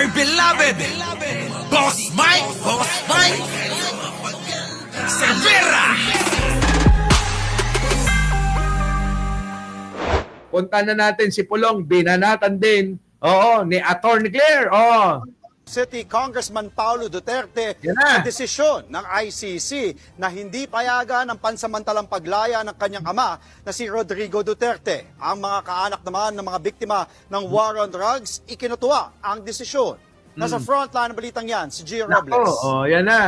my beloved Boss Mike Cervera. Punta na natin si Pulong, binanatan din. Oo, ni Attorney Claire. Oo. City Congressman Paulo Duterte Yan sa desisyon ng ICC na hindi payagan ang pansamantalang paglaya ng kanyang ama na si Rodrigo Duterte. Ang mga kaanak naman ng mga biktima ng war on drugs, ikinutuwa ang desisyon. Nasa frontline ng balitang yan, si Gio Robles. Yan na.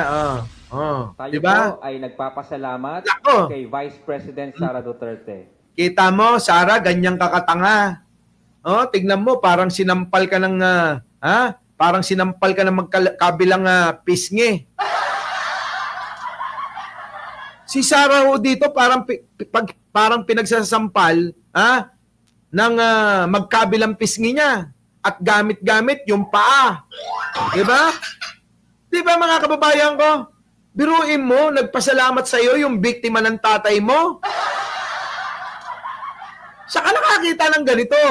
Tayo Diba? po ay nagpapasalamat Nako. kay Vice President Sara Duterte. Kita mo, Sara, ganyang kakatanga. Tignan mo, parang sinampal ka ng, parang sinampal ka ng magkabilang pisngi. Si Sara ho dito, parang pinagsasampal, ng magkabilang pisngi niya. At gamit-gamit yung paa. Diba? Diba mga kababayan ko? Biruin mo, nagpasalamat sa iyo yung biktima ng tatay mo. Saka nakakita ng ganito.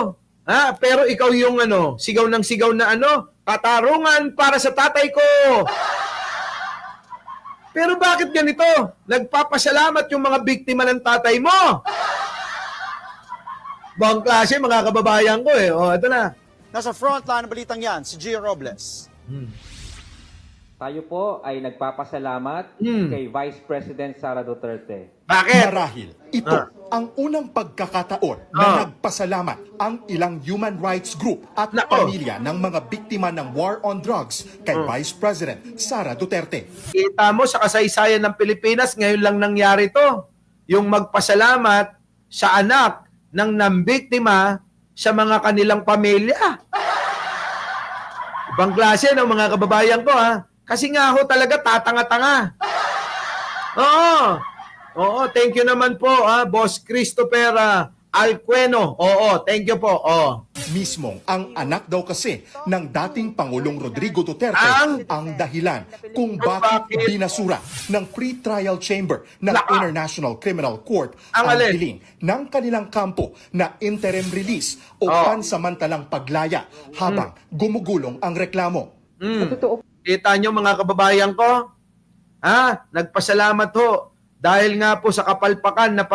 Pero ikaw yung sigaw ng sigaw na katarungan para sa tatay ko. Pero bakit ganito? Nagpapasalamat yung mga biktima ng tatay mo. Bang klase mga kababayan ko eh. Ito na. Nasa frontline ng balitang yan, si Gio Robles. Tayo po ay nagpapasalamat kay Vice President Sara Duterte. Bakit? Marahil, ito ang unang pagkakataon na nagpasalamat ang ilang human rights group at pamilya ng mga biktima ng war on drugs kay Vice President Sara Duterte. Kita mo sa kasaysayan ng Pilipinas, ngayon lang nangyari to. Yung magpasalamat sa anak ng nambiktima sa mga kanilang pamilya. Ibang klase ng mga kababayan ko Kasi nga ho talaga tatanga-tanga. Oo, thank you naman po Boss Christopher Alcueno. Thank you po. Mismong ang anak daw kasi ng dating Pangulong Rodrigo Duterte ang dahilan kung bakit binasura ng pre-trial chamber ng International Criminal Court ang hiling ng kanilang kampo na interim release o pansamantalang paglaya habang gumugulong ang reklamo. Kita nyo mga kababayan ko? Nagpasalamat ho. Dahil nga po sa kapalpakan na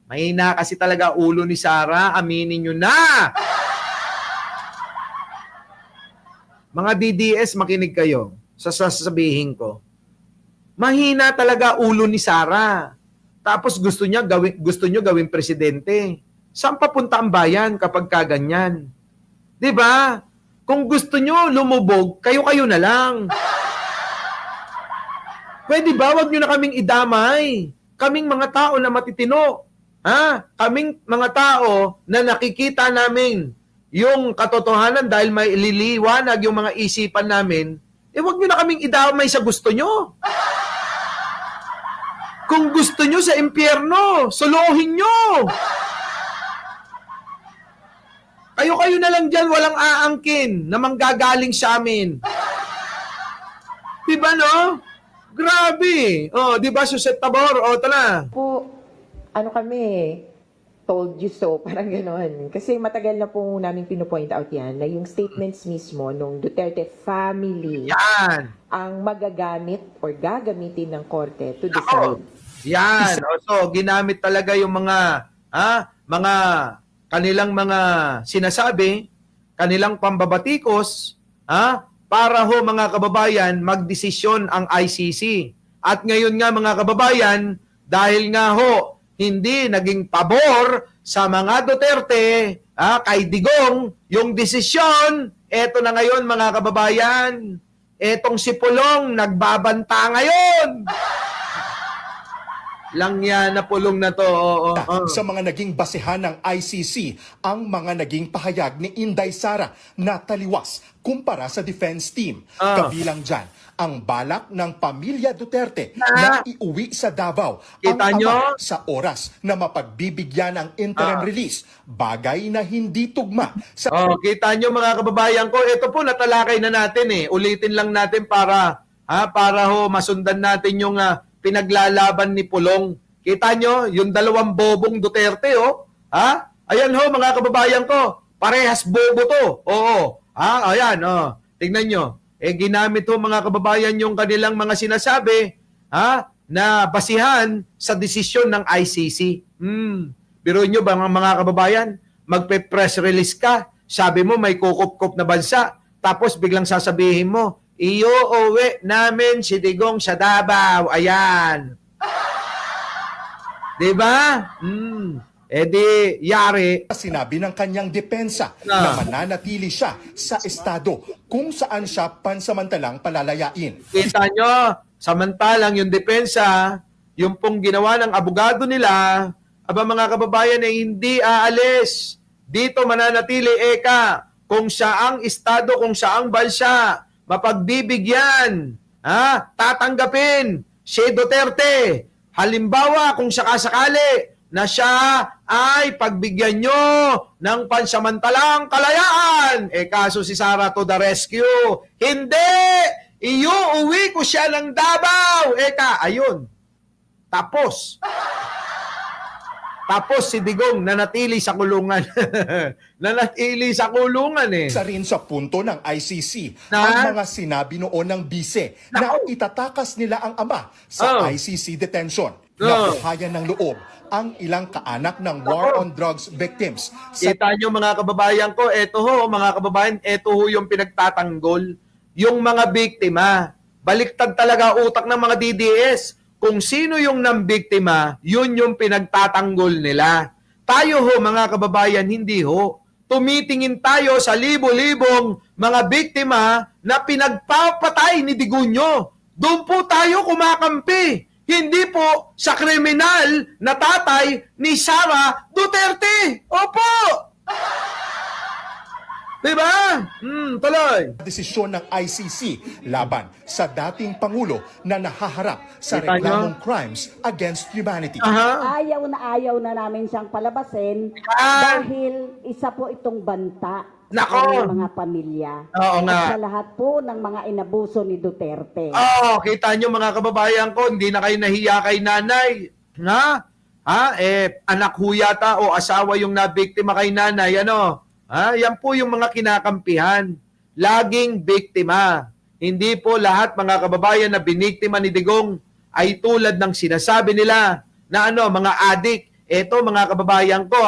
mahina kasi talaga ulo ni Sara, aminin nyo na! Mga DDS, makinig kayo sa sasabihin ko. Mahina talaga ulo ni Sara. Tapos gusto nyo gawing presidente. Saan papunta ang bayan kapag kaganyan? Diba? Kung gusto nyo lumubog, kayo-kayo na lang. Pwede ba? Huwag nyo na kaming idamay. Kaming mga tao na matitino. Kaming mga tao na nakikita namin yung katotohanan dahil may liliwanag yung mga isipan namin. Huwag nyo na kaming idamay sa gusto nyo. Kung gusto nyo sa impyerno, suluhin nyo. Kayo-kayo na lang dyan, walang aangkin na manggagaling sa amin. Diba, no? Grabe. Diba, Suset Tabor? Tala. Po, kami, told you so, parang gano'n. Kasi matagal na po namin pinupoint out yan, na yung statements mismo nung Duterte family ang magagamit or gagamitin ng korte to decide. Yan. So, ginamit talaga yung mga kanilang mga sinasabi, kanilang pambabatikos, para ho mga kababayan, magdesisyon ang ICC. At ngayon nga mga kababayan, dahil nga ho, hindi naging pabor sa mga Duterte, kay Digong, yung desisyon, eto na ngayon mga kababayan, etong si Pulong nagbabanta ngayon. Lang yan na Pulong na to. Sa mga naging basehan ng ICC, ang mga naging pahayag ni Inday Sara na taliwas kumpara sa defense team. Kabilang dyan, ang balak ng pamilya Duterte na iuwi sa Davao Kita ang nyo? ama sa oras na mapagbibigyan ng interim release. Bagay na hindi tugma sa Kita nyo mga kababayan ko, ito po natalakay na natin Ulitin lang natin para ho masundan natin yung pinaglalaban ni Pulong. Kita nyo, yung dalawang bobong Duterte, Ayan ho, mga kababayan ko, parehas bobo to. Ayan, tingnan nyo. Ginamit ho mga kababayan yung kanilang mga sinasabi na basihan sa desisyon ng ICC. Biro nyo ba mga kababayan, magpe-press release ka, sabi mo may kukup-kup na bansa, tapos biglang sasabihin mo, iuuwi namin si Digong sa Davao. Ayan. Diba? Di yari. Sinabi ng kanyang depensa na mananatili siya sa estado kung saan siya pansamantalang palalayain. Kita nyo, samantalang yung depensa, yung pong ginawa ng abogado nila, mga kababayan ay hindi aalis. Dito mananatili kung saang estado, kung saang bansa, mapagbibigyan, tatanggapin si Duterte. Halimbawa, kung sakasakali na siya ay pagbigyan nyo ng pansamantalang kalayaan, kaso si Sara to the rescue. Hindi! Iuuwi ko siya ng Davao. Ayun. Tapos si Digong nanatili sa kulungan. Nanatili sa kulungan Isa rin sa punto ng ICC ang mga sinabi noon ng bise na itatakas nila ang ama sa ICC detention. Nabuhayan ng loob ang ilang kaanak ng war on drugs victims. Kita nyo mga kababayan ko, eto ho yung pinagtatanggol. Yung mga biktima, baliktad talaga utak ng mga DDS. Kung sino yung nambiktima, yun yung pinagtatanggol nila. Tayo ho, mga kababayan, hindi ho. Tumitingin tayo sa libo-libong mga biktima na pinagpapatay ni Digunyo. Doon po tayo kumakampi. Hindi po sa kriminal na tatay ni Sara Duterte. Opo! Diba? Tuloy. Desisyon ng ICC laban sa dating Pangulo na nahaharap sa reklamong crimes against humanity. Ayaw na namin siyang palabasin dahil isa po itong banta sa kanyang mga pamilya. At sa lahat po ng mga inabuso ni Duterte. Kita nyo mga kababayan ko, hindi na kayo nahiya kay nanay. Anak ho yata o asawa yung nabiktima kay nanay. Yan po yung mga kinakampihan. Laging biktima. Hindi po lahat mga kababayan na biniktima ni Digong ay tulad ng sinasabi nila na mga adik. Ito mga kababayan ko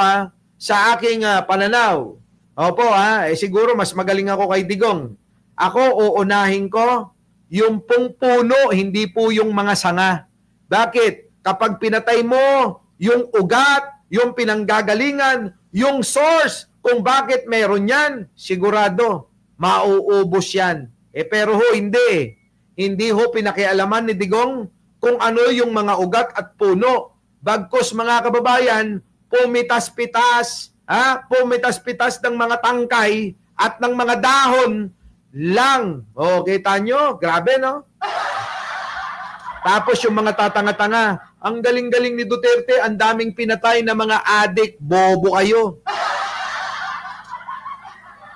sa aking pananaw. Opo siguro mas magaling ako kay Digong. Ako uunahin ko yung pong puno, hindi po yung mga sanga. Bakit? Kapag pinatay mo yung ugat, yung pinanggagalingan, yung source, kung bakit meron yan, sigurado, mauubos yan. Pero ho, hindi. Hindi ho pinakialaman ni Digong kung ano yung mga ugat at puno. Bagkus mga kababayan, pumitas-pitas ng mga tangkay at ng mga dahon lang. Kita nyo? Grabe, no? Tapos yung mga tatanga-tanga, ang galing-galing ni Duterte, ang daming pinatay na mga adik, bobo kayo.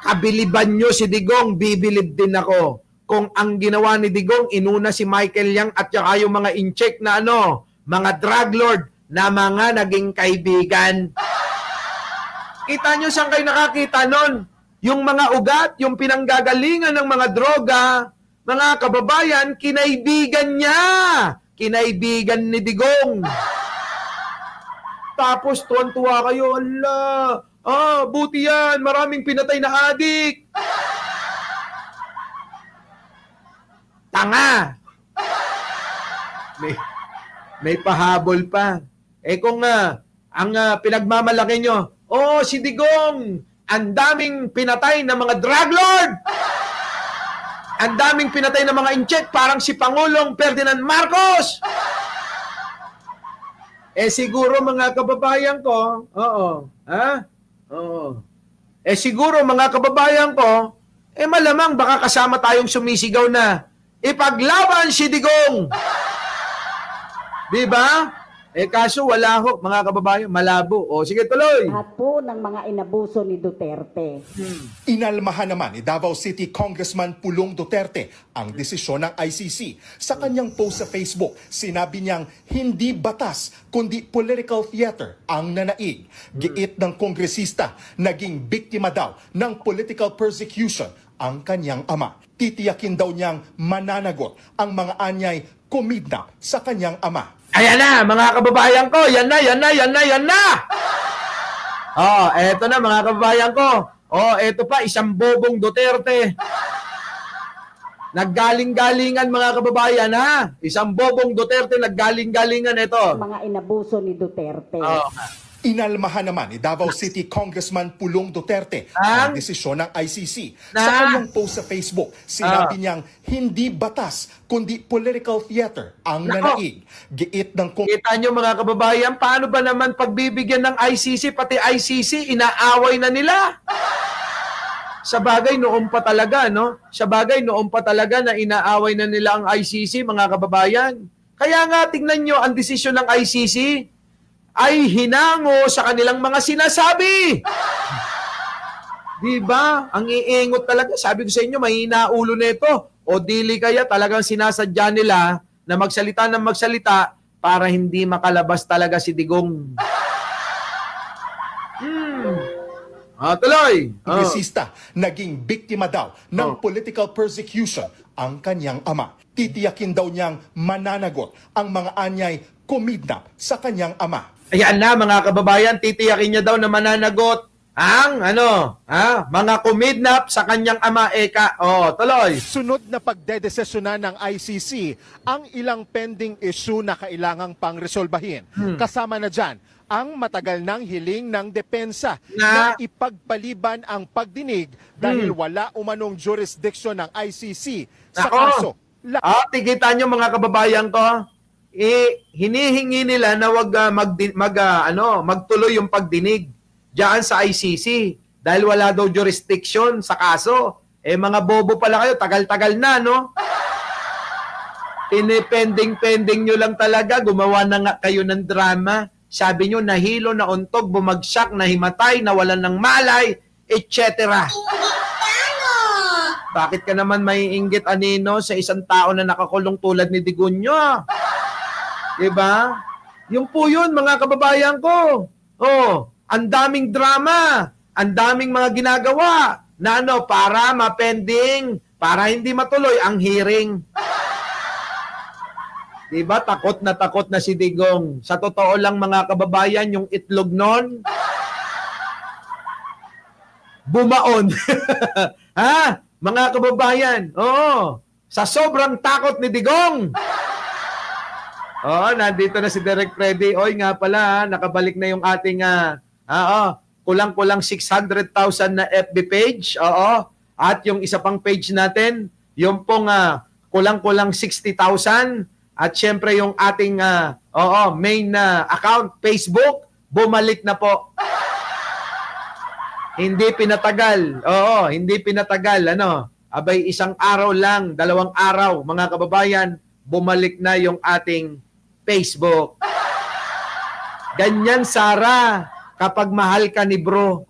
Kabiliban nyo si Digong, bibilib din ako. Kung ang ginawa ni Digong, inuna si Michael Yang at saka yung mga in-check na mga drug lord na mga naging kaibigan. Kita nyo saan kayo nakakita nun? Yung mga ugat, yung pinanggagalingan ng mga droga, mga kababayan, kinaibigan niya. Kinaibigan ni Digong. Tapos tuwan-tuwa kayo, Allah, buti yan, maraming pinatay na adik. Tanga. May pahabol pa. Kung ang pinagmamalaki nyo, si Digong, ang daming pinatay na mga drug lord. Ang daming pinatay na mga incheck, parang si Pangulong Ferdinand Marcos. Siguro mga kababayan ko, siguro mga kababayan ko, malamang baka kasama tayong sumisigaw na, ipaglaban si Digong! Diba? Kaso wala ho, mga kababayan, malabo. Sige, tuloy. Lahat po ng mga inabuso ni Duterte. Inalmahan naman ni Davao City Congressman Pulong Duterte ang desisyon ng ICC. Sa kanyang post sa Facebook, sinabi niyang hindi batas kundi political theater ang nanaig. Giit ng kongresista, naging biktima daw ng political persecution ang kanyang ama. Titiyakin daw niyang mananagot ang mga anyay kumidnap sa kanyang ama. Ayan na, mga kababayan ko. Yan na. Eto na, mga kababayan ko. Eto pa, isang bobong Duterte. Naggaling-galingan, mga kababayan, ha? Isang bobong Duterte, naggaling-galingan ito. Mga inabuso ni Duterte. Inalmahan naman ni Davao City Congressman Pulong Duterte ang desisyon ng ICC. Sa kanyang post sa Facebook, sinabi niyang hindi batas kundi political theater ang nanaig. Giit ng Kita nyo, mga kababayan, paano ba naman pagbibigyan ng ICC, pati ICC, inaaway na nila? Sa bagay, noon pa talaga, no? Sa bagay, noon pa talaga na inaaway na nila ang ICC, mga kababayan. Kaya nga, tingnan nyo, ang desisyon ng ICC ay hinango sa kanilang mga sinasabi. Diba? Ang iingot talaga. Sabi ko sa inyo, mahina ulo nito. O dili kaya talagang sinasadya nila na magsalita ng magsalita para hindi makalabas talaga si Digong. Tuloy. Kongresista, naging biktima daw ng political persecution ang kanyang ama. Titiyakin daw niyang mananagot ang mga anyay kumidnap sa kanyang ama. Ayan na, mga kababayan, titiyakin niya daw na mananagot ang mga kumidnap sa kanyang ama. Tuloy. Sunod na pagdedesisyonan ng ICC ang ilang pending issue na kailangang pangresolbahin. Kasama na dyan ang matagal ng hiling ng depensa na ipagpaliban ang pagdinig dahil wala umanong jurisdiction ng ICC sa kaso. Tikitan nyo, mga kababayan ko, hinihingi nila na wag magtuloy yung pagdinig diyan sa ICC dahil wala daw jurisdiction sa kaso. Mga bobo pala kayo, tagal-tagal na, no? Pinipending-pending nyo lang talaga, gumawa na nga kayo ng drama. Sabi nyo, nahilo, nauntog, bumagsak, nahimatay, nawalan ng malay, etc. Bakit ka naman maiinggit, Anino, sa isang tao na nakakulong tulad ni Digunyo? Diba? Yung po yun, mga kababayan ko. Ang daming drama, ang daming mga ginagawa na para mapending, para hindi matuloy ang hearing. Diba? Takot na si Digong. Sa totoo lang, mga kababayan, yung itlog nun, bumaon. Mga kababayan, sa sobrang takot ni Digong. Nandito na si Direk Freddy. Nga pala, nakabalik na yung ating kulang-kulang 600,000 na FB page. At yung isa pang page natin, yung pong kulang-kulang 60,000. At syempre yung ating main account, Facebook, bumalik na po. Hindi pinatagal. Hindi pinatagal. Abay, isang araw lang, 2 araw, mga kababayan, bumalik na yung ating Facebook. Ganyan, Sarah, kapag mahal ka ni bro.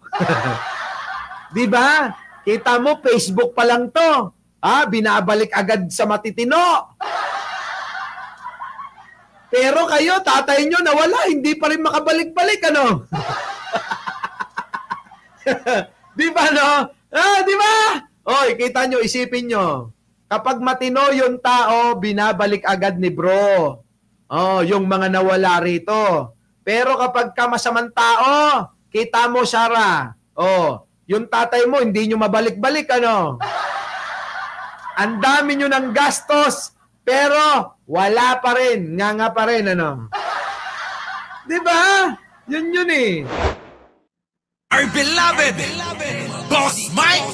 Diba? Kita mo, Facebook pa lang to. Binabalik agad sa matitino. Pero kayo, tatay nyo nawala, hindi pa rin makabalik-balik, Diba, no? Diba? Kita nyo, isipin nyo. Kapag matino yung tao, binabalik agad ni bro. Yung mga nawala rito. Pero kapag ka masamang tao, kita mo, Sarah, yung tatay mo, hindi nyo mabalik-balik, Ang dami nyo ng gastos, pero wala pa rin, nga pa rin, Diba? Yun eh. Our beloved Boss Mike!